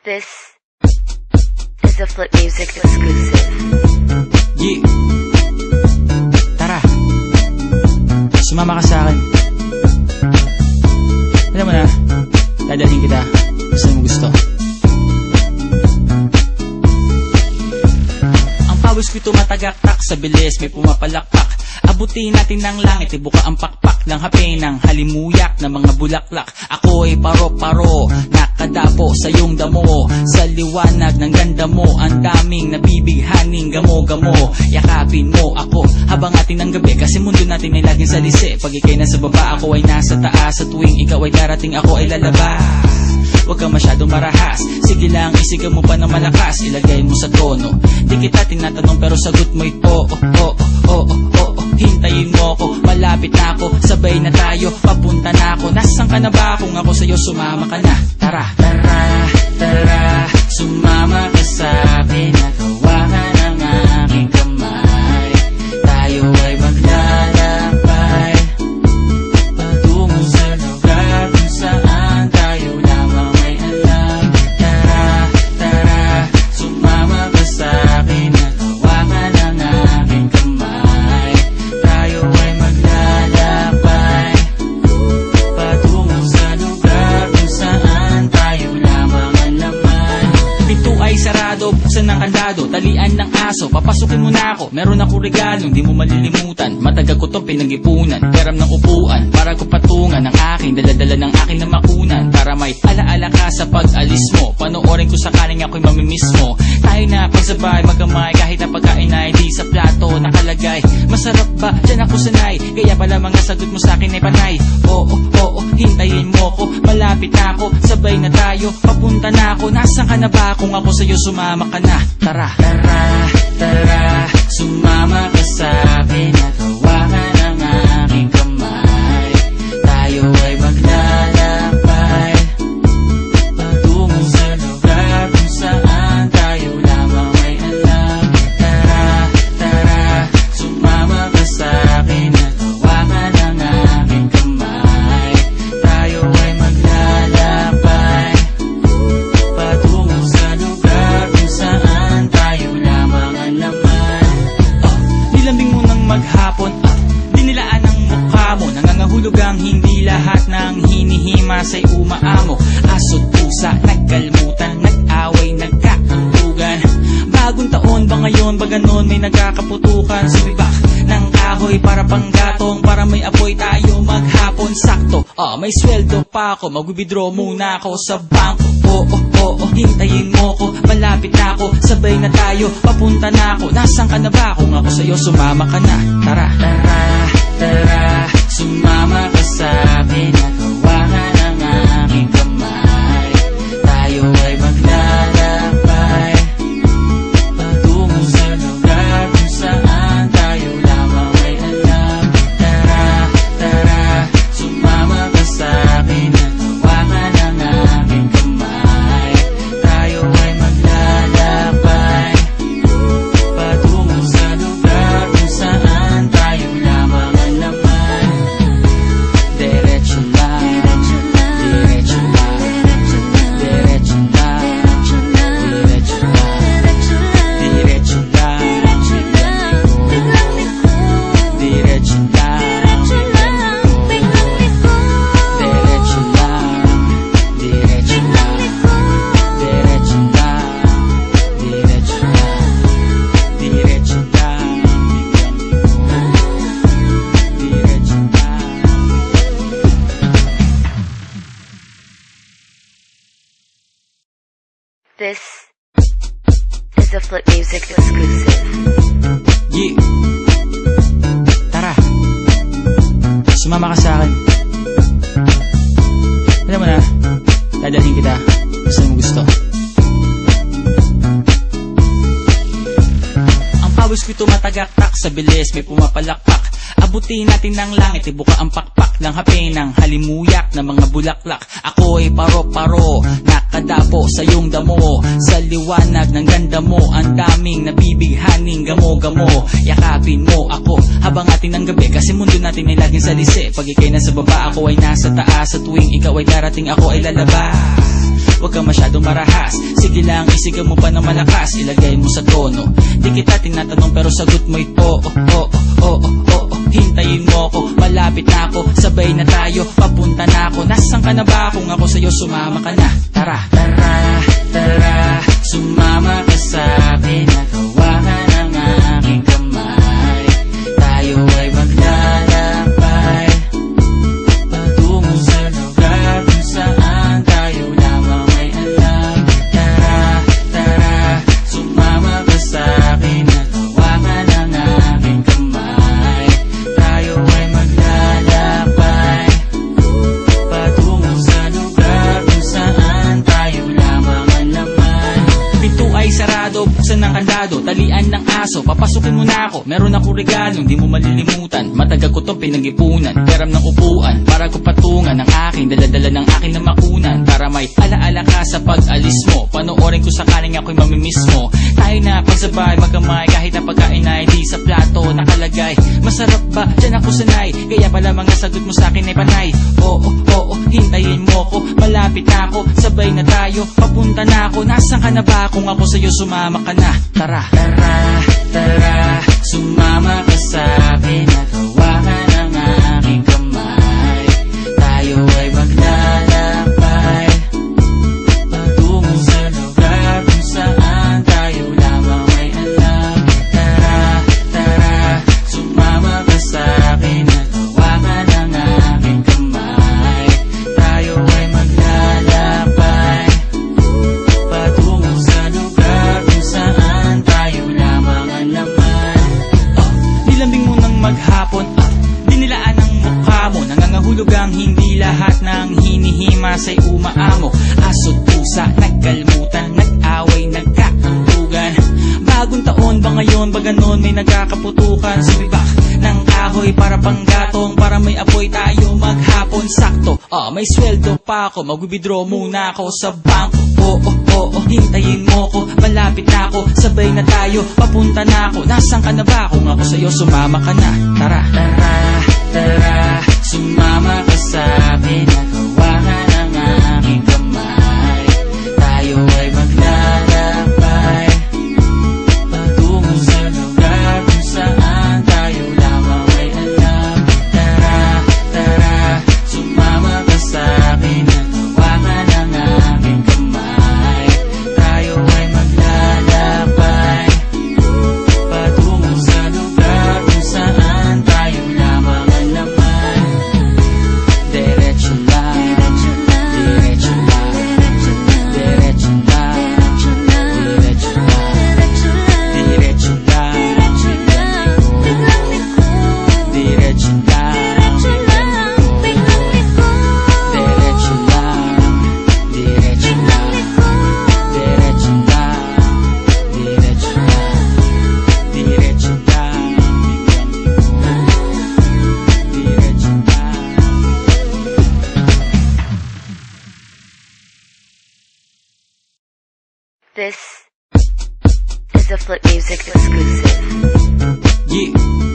This is a Flip Music exclusive. Yeah. Tara, sumama ka sa akin. Alam mo na, dadalhin kita saan mo gusto. Ang pawis ko'y tumatagaktak sa bilis, may pumapalakpak. Abutin natin ng langit, ibuka ang pakpak ng hape ng halimuyak ng mga bulaklak. Ako ay paro-paro, nakadapo sa iyong damo. Sa liwanag ng ganda mo, ang daming nabibighaning gamo-gamo. Yakapin mo ako habang atin ng gabi, kasi mundo natin ay laging salisi. Pag ikay nasa baba, ako ay nasa taas. Sa tuwing ikaw ay darating, ako ay lalabas. Huwag ka masyadong marahas, sige lang isigaw mo pa ng malakas. Ilagay mo sa tono, di kita tinatanong pero sagot mo'y oo, oo, oo, oo. Hintayin mo ko, malapit na ako, sabay na tayo, papunta na ako. Nasaan ka na ba? Kung ako sa'yo, sumama ka na. Tara, tara, tara, sumama ka sa'kin. Nakawangan ang aking kamay, tayo ay maglalakbay patungo sa lugar kung saan tayo lamang may alam. Tara, tara, sumama ka sa'kin. Nakawangan ang aking kamay, tayo ay maglalakbay patungo sa lugar kung saan tayo lamang ang laman. Pinto ay sarado, buksan ng kandado, talian ng aso, papasukin mo na ako. Meron ako regalo, hindi mo malilimutan. Matagal ko tong pinag-ipunan, peram ng upuan para ko patungan ang aking daladala ng aking na makunan. Para may alaala ka sa pag-alis mo, panoorin ko sakaling ako'y mamimiss mo. Tayo na pagsabay, magkamay, kahit na pagkain ay di sa plato nakalagay. Masarap ba? Diyan ako sanay, kaya pala mga sagot mo sa akin ay panay. Oo, oo, hintayin mo ko, malapit na ako, sabay na tayo, papunta na ako. Nasaan ka na ba? Kung ako sa'yo, sumama ka na. Tara, tara, tara, sumama ka sa'kin. Nakawangan ang aking kamay, tayo ay maglalakbay patungo sa lugar kung saan tayo lamang may alam. Tara, tara, sumama ka sa'kin. Nakawangan ang aking kamay, tayo ay maglalakbay patungo sa lugar kung saan tayo lamang ang laman. Nilambing mo ng maghapon, dinilaan ang mukha mo. Nangangahulog ang hindi lahat ng hinihima sa'y umaamo. Aso't pusa, nagkalmutan, nag-away, nagkakuntugan. Bagong taon ba ngayon, ba ganon may nagkakaputukan? Sumibak ng kahoy para panggatong, para may apoy tayo maghapon. Sakto, may sweldo pa ako, mag-withdraw muna ako sa bangko. Oo, oo, hintayin mo ko, malapit na ako, sabay na tayo, papunta na ako. Nasaan ka na ba? Kung ako sa'yo, sumama ka na. Tara, tara, tara, sumama ka sa'kin. Nakawangan ang aking kamay, tayo ay maglalakbay patungo sa lugar kung saan tayo lamang may alam. Tara, tara, sumama ka sa'kin. Nakawangan ang aking kamay, tayo ay maglalakbay patungo sa lugar kung saan tayo lamang ang laman. Diretso lang, diretso lang, diretso lang, diretso lang, diretso lang, diretso lang, diretso lang, diretso lang, diretso lang, diretso lang, diretso lang, diretso lang. This is a Flip Music exclusive. Yeah. Tara, sumama ka sa akin. Alam mo na, dadalhin kita saan mo gusto. Ang pawis ko'y tumatagaktak sa bilis, may pumapalakpak. Abutin natin ng langit, ibuka ang pakpak ng hape ng halimuyak ng mga bulaklak. Ako ay paro-paro, nakadapo sa iyong damo. Sa liwanag ng ganda mo, ang daming nabibighaning gamo-gamo. Yakapin mo ako habang atin ng gabi, kasi mundo natin ay laging salisi. Pag ikay nasa baba, ako ay nasa taas. Sa tuwing ikaw ay darating, ako ay lalabas. Huwag ka masyadong marahas, sige lang isigaw mo pa ng malakas. Ilagay mo sa tono, di kita tinatanong pero sagot mo'y oo. Hintayin mo ako, malapit na ako, sabay na tayo, papunta na ako. Nasaan ka na ba? Kung ako sa'yo sumama ka na. Tara, sumama ka sa'kin at hawakan ang aking kamay. Tayo ay maglalakbay patungo sa lugar kung saan tayo lamang ay alam. Tara, sumama ka sa'kin at hawakan ang aking kamay. Tayo ay maglalakbay patungo sa lugar kung saan tayo lamang ang laman. Pinto ay sarado, buksan ng kandado, talian ng aso, papasukin mo na ako. Meron akong regalong di mo malilimutan, matagal ko tong pinag-ipunan. Peram ng upuan, para ko patungan ang aking daladala ng aking na makunan. Para may alaala ka sa pag-alis mo, panoorin ko sakaling ako'y mamimiss mo. Tayo na pagsabay, magkamay, kahit na pagkain ay di sa plato nakalagay. Masarap ba? Diyan ako sanay, kaya pala mga sagot mo sa'kin ay panay. Oo, hintayin mo ko, malapit na ako, sabay na tayo, papunta na ako. Nasaan ka na ba? Kung ako sa'yo sumama ka na. Tara, sumama ka sa'kin at hawakan ang aking kamay. Tayo ay maglalakbay patungo sa lugar kung saan tayo lamang ay alam. Tara, sumama ka sa'kin at hawakan ang aking kamay. Tayo ay maglalakbay patungo sa lugar kung saan tayo lamang ang laman. Nilambing mo ng maghapon, dinilaan ang mukha mo. Nangangahulog ang hindi lahat ng hinihimas ay umaamo. Aso't pusa, nagkalmutan, nag-away, nagkakantugan. Bagong taon ba ngayon, ba ganon may nagkakaputukan? Sumibak ng kahoy para panggatong, para may apoy tayo maghapon. Sakto, may sweldo pa ako, mag-withdraw muna ako sa bangko. Oo, hintayin mo ko, malapit na ako, sabay na tayo, papunta na ako. Nasaan ka na ba? Kung ako sa'yo sumama ka na. Tara, sumama ka sa'kin at hawakan ang aking kamay. Tayo ay maglalakbay patungo sa lugar kung saan tayo lamang ay alam. Tara, sumama ka sa'kin at hawakan ang aking kamay. Tayo ay maglalakbay patungo sa lugar kung saan tayo lamang ang laman. Diretso lang, diretso lang, diretso lang, diretso lang, diretso lang, diretso lang, diretso lang, diretso lang, diretso lang, diretso lang, diretso lang, diretso lang. This is a Flip Music exclusive. Yeah.